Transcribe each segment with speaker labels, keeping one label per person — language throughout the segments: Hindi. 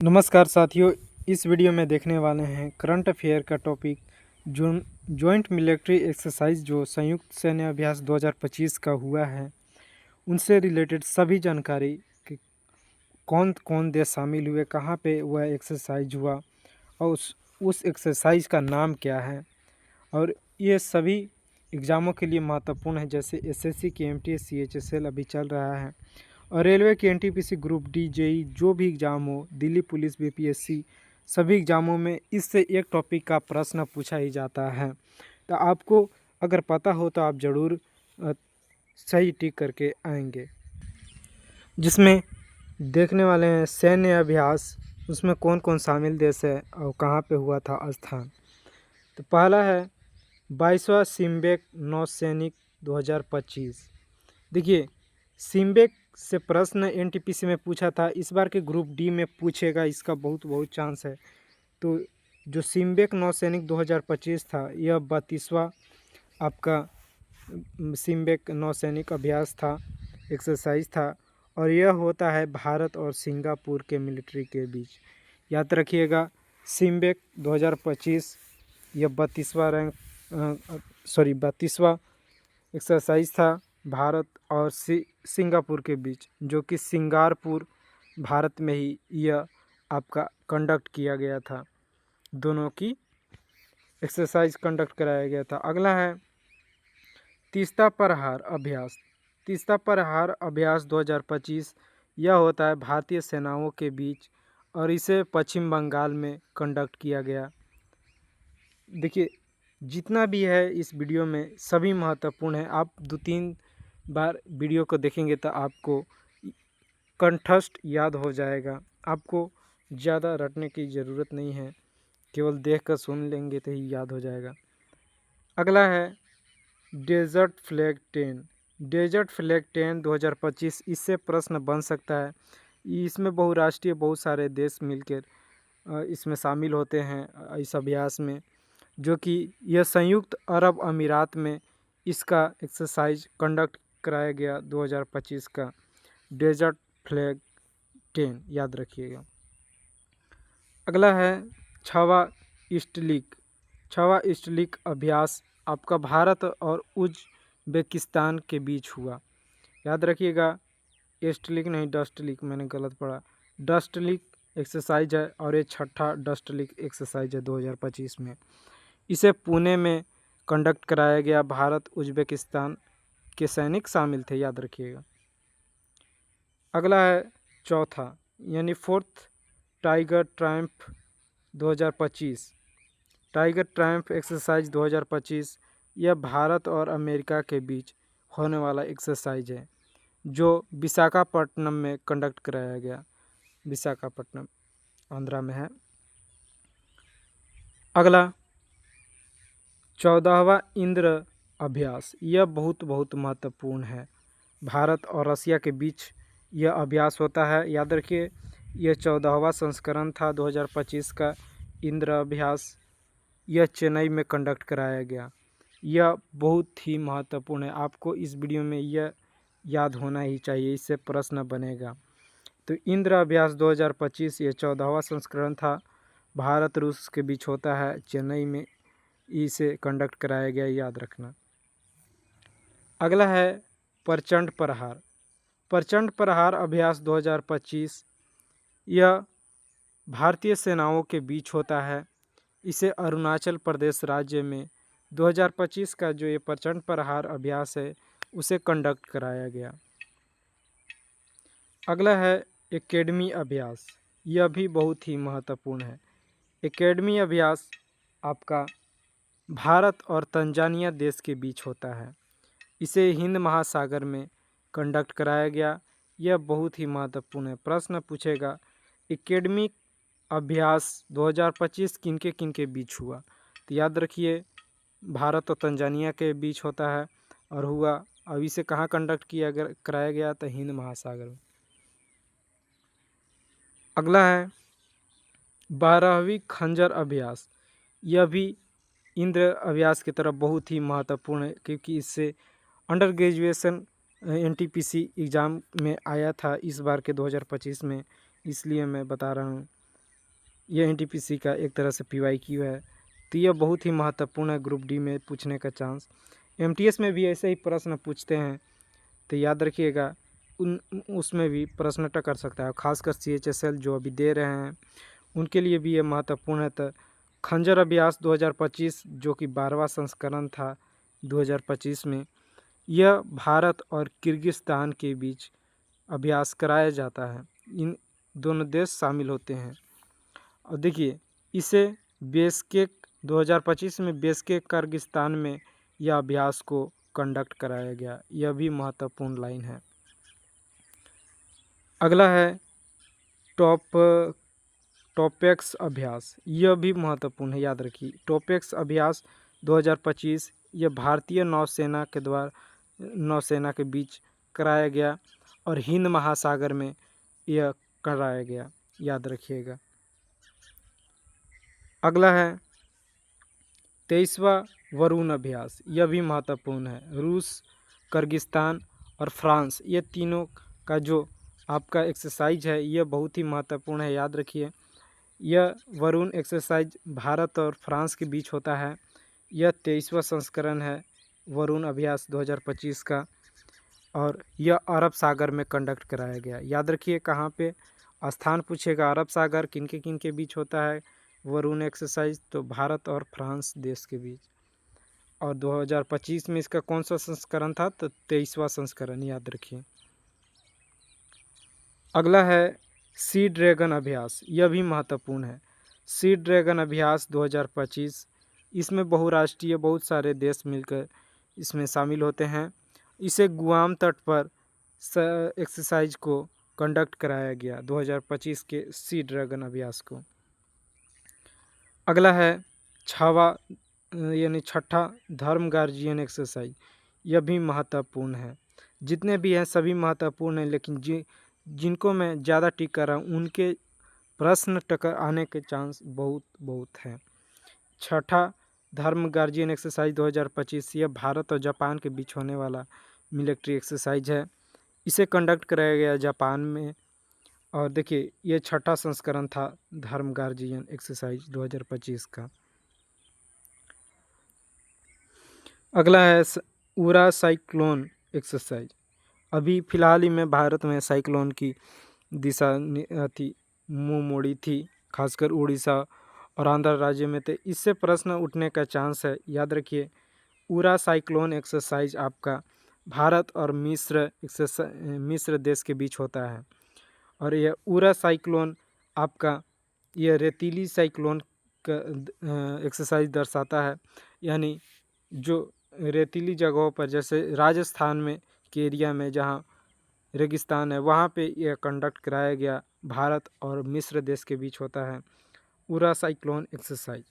Speaker 1: नमस्कार साथियों। इस वीडियो में देखने वाले हैं करंट अफेयर का टॉपिक जो जॉइंट मिलिट्री एक्सरसाइज जो संयुक्त सैन्य अभ्यास 2025 का हुआ है उनसे रिलेटेड सभी जानकारी कि कौन कौन देश शामिल हुए, कहाँ पे वह एक्सरसाइज हुआ और उस एक्सरसाइज का नाम क्या है। और ये सभी एग्ज़ामों के लिए महत्वपूर्ण है, जैसे एसएससी की एमटीएस सीएचएसएल अभी चल रहा है और रेलवे की एनटीपीसी ग्रुप डी जेई जो भी एग्ज़ाम हो, दिल्ली पुलिस बीपीएससी, सभी एग्ज़ामों में इससे एक टॉपिक का प्रश्न पूछा ही जाता है। तो आपको अगर पता हो तो आप ज़रूर सही टिक करके आएंगे। जिसमें देखने वाले हैं सैन्य अभ्यास, उसमें कौन कौन शामिल देश है और कहाँ पे हुआ था स्थान। तो पहला है 22वां सिम्बेक नौसैनिक 2025। देखिए, सिम्बेक से प्रश्न एनटीपीसी में पूछा था, इस बार के ग्रुप डी में पूछेगा, इसका बहुत चांस है। तो जो सिम्बेक नौसैनिक 2025 था, यह 32वां आपका सिम्बेक नौसैनिक अभ्यास था, एक्सरसाइज था और यह होता है भारत और सिंगापुर के मिलिट्री के बीच। याद रखिएगा, सिम्बेक 2025 यह 32वां एक्सरसाइज था भारत और सिंगापुर के बीच, जो कि सिंगारपुर भारत में ही यह आपका कंडक्ट किया गया था। दोनों की एक्सरसाइज कंडक्ट कराया गया था। अगला है तीस्ता प्रहार अभ्यास। तीस्ता प्रहार अभ्यास 2025 यह होता है भारतीय सेनाओं के बीच और इसे पश्चिम बंगाल में कंडक्ट किया गया। देखिए, जितना भी है इस वीडियो में सभी महत्वपूर्ण है। आप 2-3 बार वीडियो को देखेंगे तो आपको कंठस्थ याद हो जाएगा। आपको ज़्यादा रटने की ज़रूरत नहीं है, केवल देख कर सुन लेंगे तो ही याद हो जाएगा। अगला है डेजर्ट फ्लैग 10। डेजर्ट फ्लैग 10 2025, इससे प्रश्न बन सकता है। इसमें बहुराष्ट्रीय बहुत सारे देश मिलकर इसमें शामिल होते हैं इस अभ्यास में, जो कि यह संयुक्त अरब अमीरात में इसका एक्सरसाइज कंडक्ट कराया गया 2025 का। डेजर्ट फ्लैग 10 याद रखिएगा। अगला है 6वां ईस्टर्लिक अभ्यास आपका भारत और उज़्बेकिस्तान के बीच हुआ। याद रखिएगा, ईस्टर्लिक नहीं डस्टलिक, मैंने गलत पढ़ा। डस्टलिक एक्सरसाइज है और ये 6ठा डस्टलिक एक्सरसाइज है 2025 में। इसे पुणे में कंडक्ट कराया गया। भारत उज़्बेकिस्तान के सैनिक शामिल थे, याद रखिएगा। अगला है चौथा यानी 4th tiger Triumph 2025। Tiger Triumph exercise 2025 यह भारत और अमेरिका के बीच होने वाला एक्सरसाइज है, जो विशाखापट्टनम में कंडक्ट कराया गया। विशाखापट्टनम आंध्रा में है। अगला 14वां इंद्र अभ्यास, यह बहुत महत्वपूर्ण है। भारत और रसिया के बीच यह अभ्यास होता है, याद रखिए। यह 14वां संस्करण था 2025 का इंद्र अभ्यास। यह चेन्नई में कंडक्ट कराया गया। यह बहुत ही महत्वपूर्ण है, आपको इस वीडियो में यह याद होना ही चाहिए, इससे प्रश्न बनेगा। तो इंद्र अभ्यास 2025 ये 14वां संस्करण था, भारत रूस के बीच होता है, चेन्नई में इसे कंडक्ट कराया गया, याद रखना। अगला है प्रचंड प्रहार। प्रचंड प्रहार अभ्यास 2025 यह भारतीय सेनाओं के बीच होता है। इसे अरुणाचल प्रदेश राज्य में 2025 का जो ये प्रचंड प्रहार अभ्यास है उसे कंडक्ट कराया गया। अगला है एकेडमी अभ्यास, यह भी बहुत ही महत्वपूर्ण है। एकेडमी अभ्यास आपका भारत और तंजानिया देश के बीच होता है। इसे हिंद महासागर में कंडक्ट कराया गया। यह बहुत ही महत्वपूर्ण है, प्रश्न पूछेगा एकेडमिक अभ्यास 2025 किनके किनके बीच हुआ। तो याद रखिए, भारत और तंजानिया के बीच होता है और हुआ। अब इसे कहाँ कंडक्ट कराया गया, तो हिंद महासागर में। अगला है 12वीं खंजर अभ्यास। यह भी इंद्र अभ्यास की तरफ बहुत ही महत्वपूर्ण है, क्योंकि इससे अंडर ग्रेजुएशन एनटीपीसी एग्ज़ाम में आया था इस बार के 2025 में, इसलिए मैं बता रहा हूँ। यह एनटीपीसी का एक तरह से पीवाईक्यू है, तो यह बहुत ही महत्वपूर्ण है ग्रुप डी में पूछने का चांस। एमटीएस में भी ऐसे ही प्रश्न पूछते हैं, तो याद रखिएगा उन उसमें भी प्रश्न टकर सकता है, खासकर सीएचएसएल जो अभी दे रहे हैं उनके लिए भी ये महत्वपूर्ण है। तो खंजर अभ्यास 2025 जो कि 12वां संस्करण था 2025 में, यह भारत और किर्गिस्तान के बीच अभ्यास कराया जाता है। इन दोनों देश शामिल होते हैं। और देखिए इसे बेशकेक 2025 में बेशकेक किर्गिस्तान में यह अभ्यास को कंडक्ट कराया गया। यह भी महत्वपूर्ण लाइन है। अगला है टॉपेक्स अभ्यास। यह भी महत्वपूर्ण है, याद रखिए। टॉपेक्स अभ्यास 2025 यह भारतीय नौसेना के बीच कराया गया और हिंद महासागर में यह कराया गया, याद रखिएगा। अगला है 23वां वरुण अभ्यास। यह भी महत्वपूर्ण है। रूस, किर्गिस्तान और फ्रांस, ये तीनों का जो आपका एक्सरसाइज है यह बहुत ही महत्वपूर्ण है, याद रखिए। यह वरुण एक्सरसाइज भारत और फ्रांस के बीच होता है। यह 23वां संस्करण है वरुण अभ्यास 2025 का, और यह अरब सागर में कंडक्ट कराया गया। याद रखिए कहाँ पे स्थान पूछेगा, अरब सागर किन के बीच होता है वरुण एक्सरसाइज, तो भारत और फ्रांस देश के बीच। और 2025 में इसका कौन सा संस्करण था, तो 23वां संस्करण, याद रखिए। अगला है सी ड्रैगन अभ्यास। यह भी महत्वपूर्ण है। सी ड्रैगन अभ्यास 2025, इसमें बहुराष्ट्रीय बहुत सारे देश मिलकर इसमें शामिल होते हैं। इसे गुआम तट पर एक्सरसाइज को कंडक्ट कराया गया 2025 के सी ड्रैगन अभ्यास को। अगला है छठा धर्म गार्जियन एक्सरसाइज। यह भी महत्वपूर्ण है। जितने भी हैं सभी महत्वपूर्ण हैं, लेकिन जिनको मैं ज़्यादा टिक कर रहा हूँ उनके प्रश्न टकर आने के चांस बहुत हैं। छठा धर्म गार्जियन एक्सरसाइज 2025 यह भारत और जापान के बीच होने वाला मिलिट्री एक्सरसाइज है। इसे कंडक्ट कराया गया जापान में। और देखिए ये छठा संस्करण था धर्म गार्जियन एक्सरसाइज 2025 का। अगला है उरा साइक्लोन एक्सरसाइज। अभी फ़िलहाल ही में भारत में साइक्लोन की दिशा मुँह मोड़ी थी, खासकर उड़ीसा और आंध्र राज्य में। तो इससे प्रश्न उठने का चांस है, याद रखिए। उरा साइक्लोन एक्सरसाइज आपका भारत और मिस्र देश के बीच होता है। और यह उरा साइक्लोन आपका यह रेतीली साइक्लोन का एक्सरसाइज दर्शाता है। यानी जो रेतीली जगहों पर, जैसे राजस्थान में के एरिया में जहाँ रेगिस्तान है, वहाँ पे यह कंडक्ट कराया गया। भारत और मिस्र देश के बीच होता है उरा साइक्लोन एक्सरसाइज।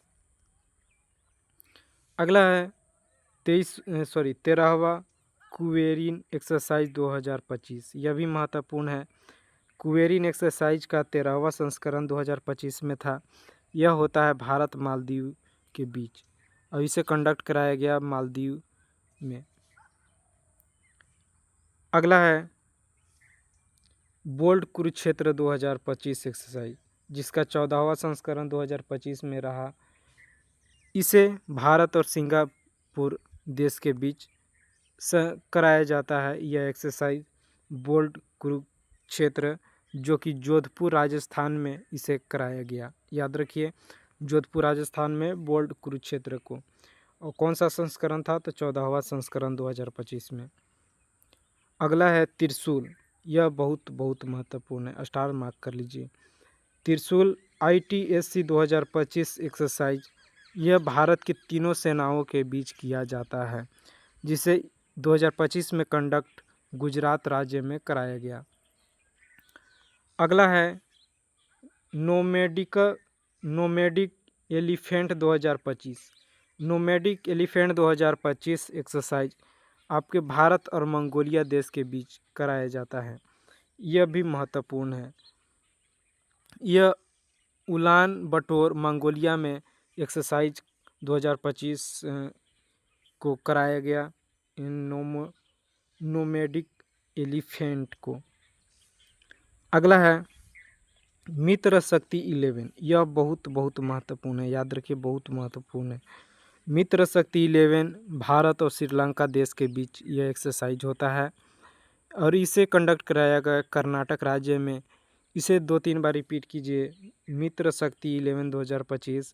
Speaker 1: अगला है 13वां कुवेरिन एक्सरसाइज 2025। यह भी महत्वपूर्ण है। कुवेरिन एक्सरसाइज का 13वां संस्करण 2025 में था। यह होता है भारत मालदीव के बीच, और इसे कंडक्ट कराया गया मालदीव में। अगला है बोल्ड कुरुक्षेत्र 2025 एक्सरसाइज, जिसका 14वां संस्करण 2025 में रहा। इसे भारत और सिंगापुर देश के बीच कराया जाता है। यह एक्सरसाइज बोल्ड कुरुक्षेत्र, जो कि जोधपुर राजस्थान में इसे कराया गया। याद रखिए जोधपुर राजस्थान में बोल्ड कुरुक्षेत्र को। और कौन सा संस्करण था, तो 14वां संस्करण 2025 में। अगला है त्रिशूल। यह बहुत महत्वपूर्ण है, स्टार मार्क कर लीजिए। त्रिशूल ITSC 2025 एक्सरसाइज यह भारत की तीनों सेनाओं के बीच किया जाता है, जिसे 2025 में कंडक्ट गुजरात राज्य में कराया गया। अगला है nomadic elephant 2025। Nomadic elephant 2025 exercise आपके भारत और मंगोलिया देश के बीच कराया जाता है। यह भी महत्वपूर्ण है। यह उलान बटोर मंगोलिया में एक्सरसाइज 2025 को कराया गया नोमैडिक एलिफेंट को। अगला है मित्र शक्ति 11 यह बहुत महत्वपूर्ण है, याद रखिए बहुत महत्वपूर्ण है। मित्र शक्ति 11 भारत और श्रीलंका देश के बीच यह एक्सरसाइज होता है और इसे कंडक्ट कराया गया कर्नाटक राज्य में। इसे 2-3 बार रिपीट कीजिए, मित्र शक्ति 11 2025।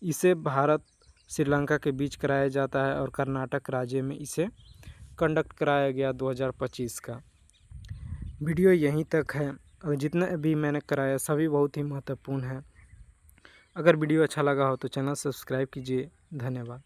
Speaker 1: इसे भारत श्रीलंका के बीच कराया जाता है और कर्नाटक राज्य में इसे कंडक्ट कराया गया 2025 का। वीडियो यहीं तक है और जितना भी मैंने कराया सभी बहुत ही महत्वपूर्ण है। अगर वीडियो अच्छा लगा हो तो चैनल सब्सक्राइब कीजिए। धन्यवाद।